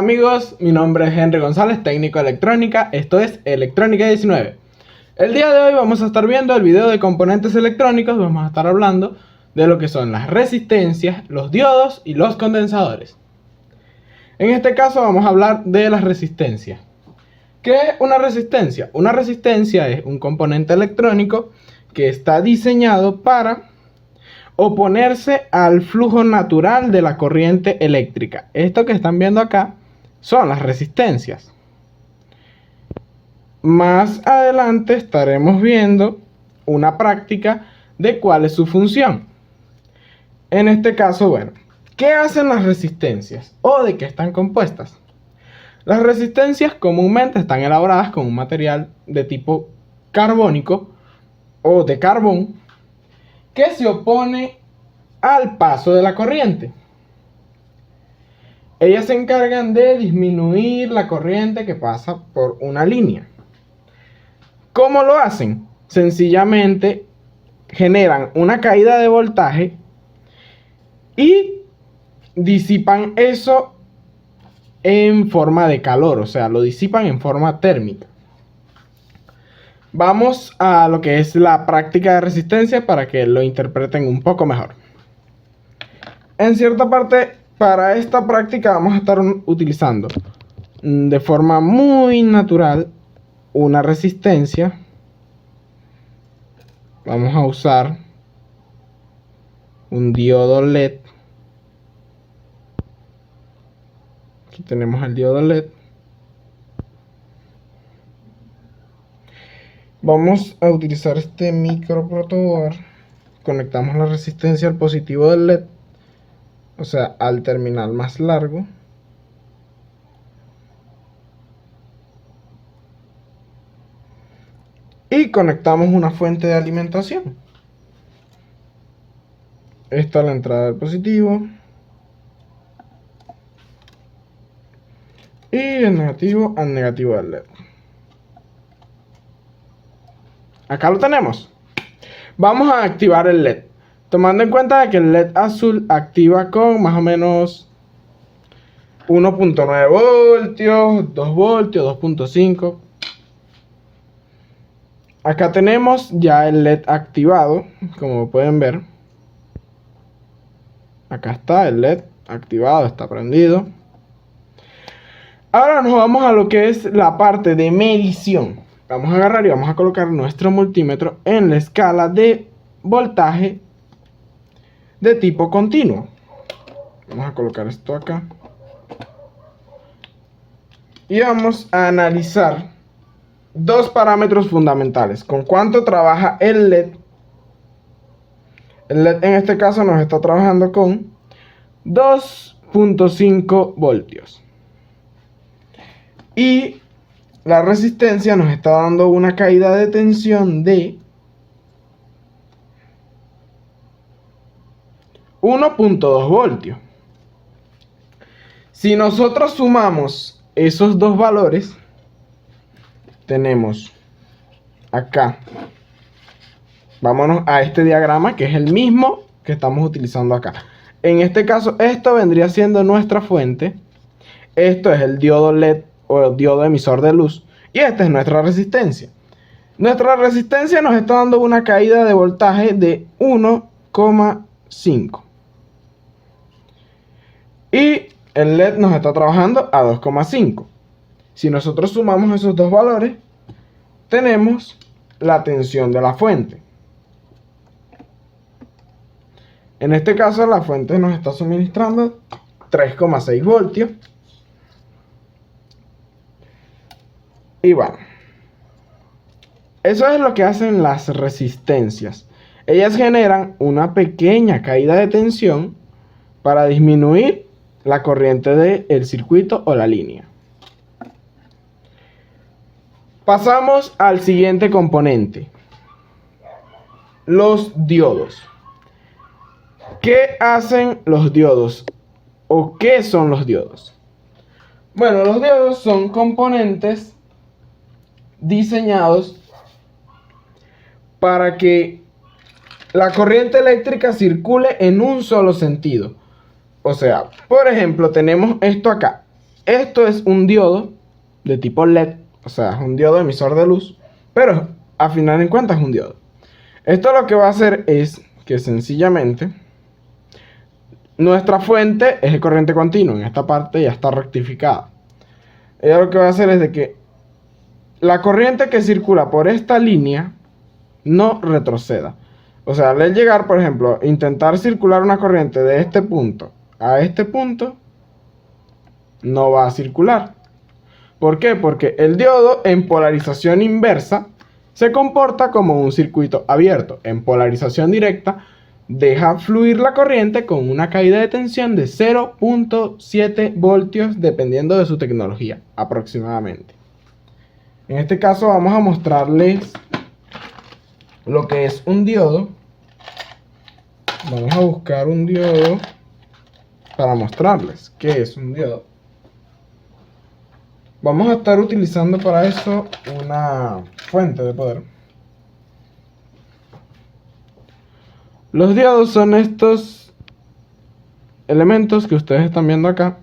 amigos, mi nombre es Henry González, técnico de electrónica, esto es Electrónica 19. El día de hoy vamos a estar viendo el video de componentes electrónicos, vamos a estar hablando de lo que son las resistencias, los diodos y los condensadores. En este caso vamos a hablar de las resistencias. ¿Qué es una resistencia? Una resistencia es un componente electrónico que está diseñado para oponerse al flujo natural de la corriente eléctrica. Esto que están viendo acá son las resistencias. Más adelante estaremos viendo una práctica de cuál es su función. En este caso, bueno, ¿qué hacen las resistencias o de qué están compuestas? Las resistencias comúnmente están elaboradas con un material de tipo carbónico o de carbón que se opone al paso de la corriente. Ellas se encargan de disminuir la corriente que pasa por una línea. ¿Cómo lo hacen? Sencillamente generan una caída de voltaje y disipan eso en forma de calor, o sea, lo disipan en forma térmica. Vamos a lo que es la práctica de resistencia para que lo interpreten un poco mejor. En cierta parte, para esta práctica vamos a estar utilizando de forma muy natural una resistencia. Vamos a usar un diodo LED. Aquí tenemos el diodo LED. Vamos a utilizar este micro protoboard. Conectamos la resistencia al positivo del LED, o sea, al terminal más largo. Y conectamos una fuente de alimentación. Esta a la entrada del positivo. Y el negativo al negativo del LED. Acá lo tenemos. Vamos a activar el LED. Tomando en cuenta que el LED azul activa con más o menos 1.9 voltios, 2 voltios, 2.5. Acá tenemos ya el LED activado, como pueden ver. Acá está el LED activado, está prendido. Ahora nos vamos a lo que es la parte de medición. Vamos a agarrar y vamos a colocar nuestro multímetro en la escala de voltaje de tipo continuo. Vamos a colocar esto acá. Y vamos a analizar dos parámetros fundamentales. ¿Con cuánto trabaja el LED? El LED en este caso nos está trabajando con 2.5 voltios. Y la resistencia nos está dando una caída de tensión de 1.2 voltios. Si nosotros sumamos esos dos valores, tenemos acá, vámonos a este diagrama que es el mismo que estamos utilizando acá. En este caso, esto vendría siendo nuestra fuente. Esto es el diodo LED o el diodo emisor de luz. Y esta es nuestra resistencia. Nuestra resistencia nos está dando una caída de voltaje de 1,5. Y el LED nos está trabajando a 2,5. Si nosotros sumamos esos dos valores, tenemos la tensión de la fuente. En este caso, la fuente nos está suministrando 3,6 voltios. Y bueno, eso es lo que hacen las resistencias. Ellas generan una pequeña caída de tensión para disminuir la corriente del circuito o la línea. Pasamos al siguiente componente, los diodos. ¿Qué hacen los diodos? ¿O qué son los diodos? Bueno, los diodos son componentes diseñados para que la corriente eléctrica circule en un solo sentido. O sea, por ejemplo, tenemos esto acá. Esto es un diodo de tipo LED, o sea, es un diodo emisor de luz, pero a final de cuentas es un diodo. Esto lo que va a hacer es que sencillamente nuestra fuente es de corriente continua, en esta parte ya está rectificada. Ella lo que va a hacer es de que la corriente que circula por esta línea no retroceda. O sea, al llegar, por ejemplo, intentar circular una corriente de este punto a este punto, no va a circular. ¿Por qué? Porque el diodo en polarización inversa se comporta como un circuito abierto. En polarización directa deja fluir la corriente con una caída de tensión de 0.7 voltios dependiendo de su tecnología aproximadamente. En este caso vamos a mostrarles lo que es un diodo. Vamos a buscar un diodo para mostrarles qué es un diodo. Vamos a estar utilizando para eso una fuente de poder. Los diodos son estos elementos que ustedes están viendo acá.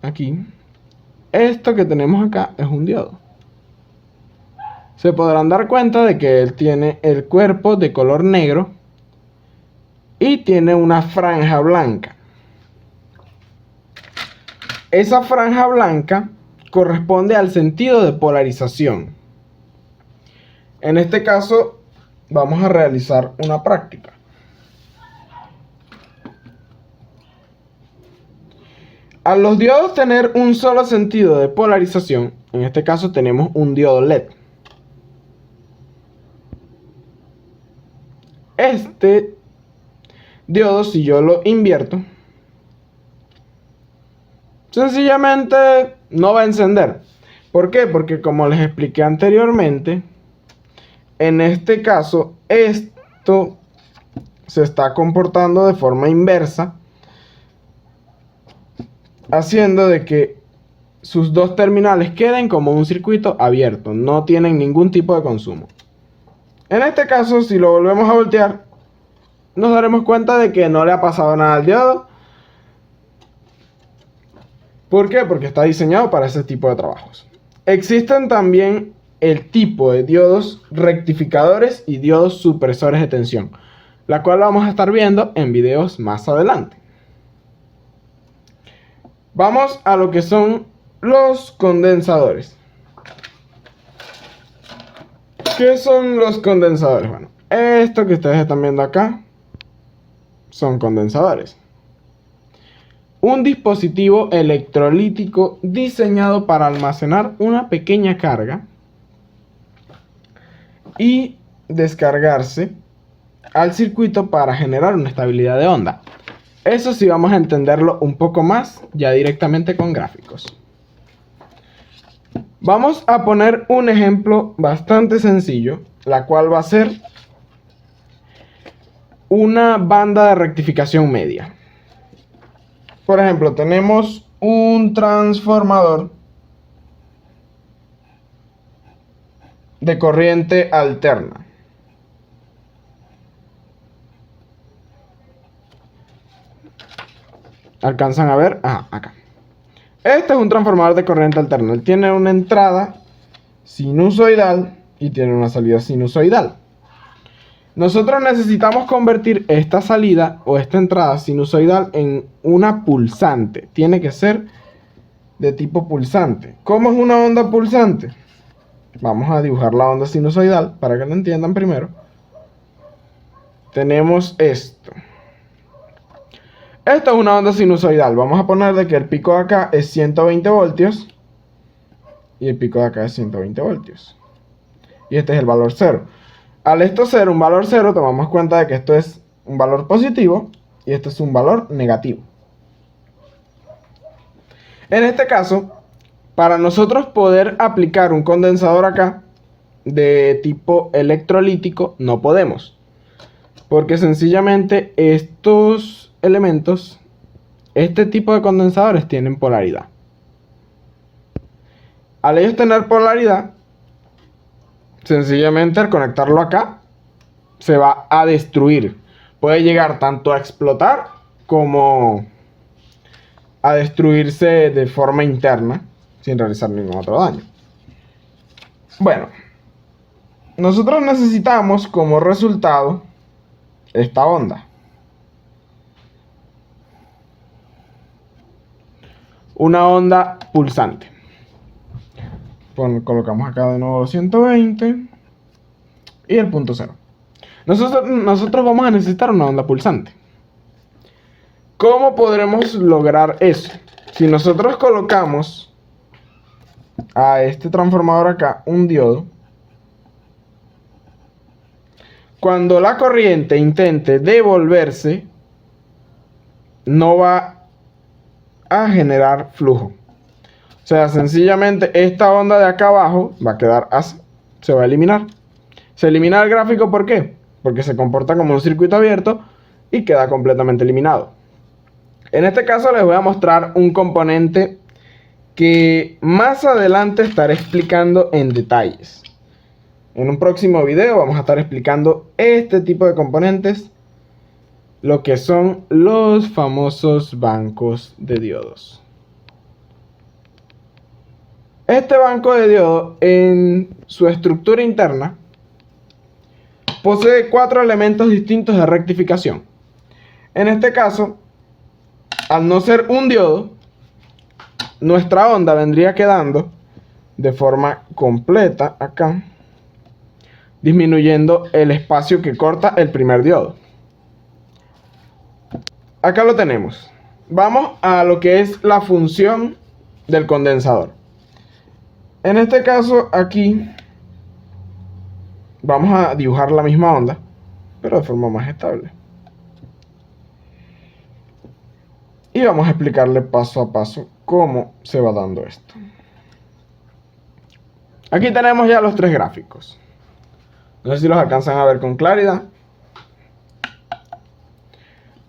Aquí. Esto que tenemos acá es un diodo. Se podrán dar cuenta de que él tiene el cuerpo de color negro y tiene una franja blanca. Esa franja blanca corresponde al sentido de polarización. En este caso vamos a realizar una práctica. A los diodos tener un solo sentido de polarización, en este caso tenemos un diodo LED. Este diodo, si yo lo invierto, sencillamente no va a encender. ¿Por qué? Porque como les expliqué anteriormente, en este caso esto se está comportando de forma inversa, haciendo de que sus dos terminales queden como un circuito abierto, no tienen ningún tipo de consumo. En este caso, si lo volvemos a voltear, nos daremos cuenta de que no le ha pasado nada al diodo. ¿Por qué? Porque está diseñado para ese tipo de trabajos. Existen también el tipo de diodos rectificadores y diodos supresores de tensión, la cual vamos a estar viendo en videos más adelante. Vamos a lo que son los condensadores. ¿Qué son los condensadores? Bueno, esto que ustedes están viendo acá son condensadores. Un dispositivo electrolítico diseñado para almacenar una pequeña carga y descargarse al circuito para generar una estabilidad de onda. Eso sí vamos a entenderlo un poco más ya directamente con gráficos. Vamos a poner un ejemplo bastante sencillo, la cual va a ser una banda de rectificación media. Por ejemplo, tenemos un transformador de corriente alterna. ¿Alcanzan a ver? Acá. Este es un transformador de corriente alterna. Él tiene una entrada sinusoidal y tiene una salida sinusoidal. Nosotros necesitamos convertir esta salida o esta entrada sinusoidal en una pulsante. Tiene que ser de tipo pulsante. ¿Cómo es una onda pulsante? Vamos a dibujar la onda sinusoidal para que lo entiendan primero. Tenemos esto. Esto es una onda sinusoidal. Vamos a poner de que el pico de acá es 120 voltios y el pico de acá es 120 voltios. Y este es el valor 0. Al esto ser un valor 0, tomamos cuenta de que esto es un valor positivo y esto es un valor negativo. En este caso, para nosotros poder aplicar un condensador acá de tipo electrolítico, no podemos. Porque sencillamente estos elementos, este tipo de condensadores tienen polaridad. Al ellos tener polaridad, sencillamente al conectarlo acá, se va a destruir. Puede llegar tanto a explotar como a destruirse de forma interna sin realizar ningún otro daño. Bueno, nosotros necesitamos como resultado esta onda. Una onda pulsante. Colocamos acá de nuevo 120 y el punto cero. Nosotros vamos a necesitar una onda pulsante. ¿Cómo podremos lograr eso? Si nosotros colocamos a este transformador acá un diodo, cuando la corriente intente devolverse, no va a generar flujo. O sea, sencillamente esta onda de acá abajo va a quedar así, se va a eliminar. Se elimina el gráfico, ¿por qué? Porque se comporta como un circuito abierto y queda completamente eliminado. En este caso les voy a mostrar un componente que más adelante estaré explicando en detalles. En un próximo video vamos a estar explicando este tipo de componentes, lo que son los famosos bancos de diodos. Este banco de diodos en su estructura interna posee 4 elementos distintos de rectificación. En este caso, al no ser un diodo, nuestra onda vendría quedando de forma completa acá, disminuyendo el espacio que corta el primer diodo. Acá lo tenemos. Vamos a lo que es la función del condensador. En este caso aquí vamos a dibujar la misma onda, pero de forma más estable. Y vamos a explicarle paso a paso cómo se va dando esto. Aquí tenemos ya los 3 gráficos. No sé si los alcanzan a ver con claridad.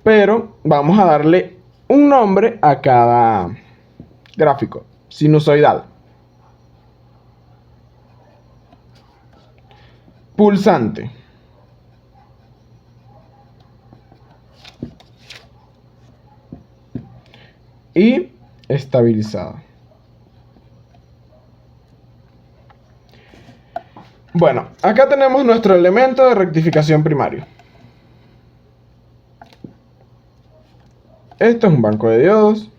Pero vamos a darle un nombre a cada gráfico. Sinusoidal. Pulsante. Y estabilizada. Bueno, acá tenemos nuestro elemento de rectificación primario. Esto es un banco de diodos.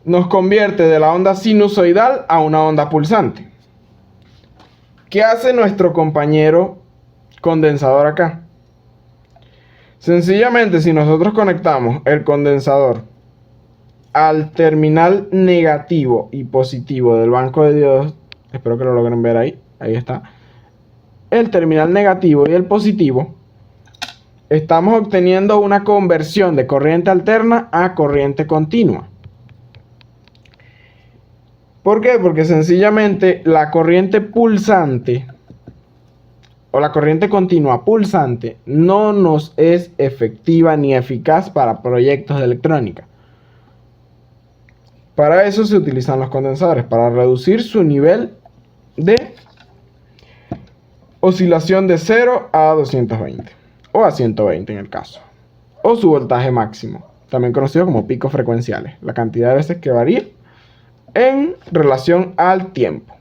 Nos convierte de la onda sinusoidal a una onda pulsante. ¿Qué hace nuestro compañero condensador acá? Sencillamente, si nosotros conectamos el condensador al terminal negativo y positivo del banco de diodos, espero que lo logren ver ahí, ahí está, el terminal negativo y el positivo, estamos obteniendo una conversión de corriente alterna a corriente continua. ¿Por qué? Porque sencillamente la corriente pulsante o la corriente continua pulsante no nos es efectiva ni eficaz para proyectos de electrónica. Para eso se utilizan los condensadores, para reducir su nivel de oscilación de 0 a 220 o a 120 en el caso, o su voltaje máximo, también conocido como picos frecuenciales, la cantidad de veces que varía en relación al tiempo.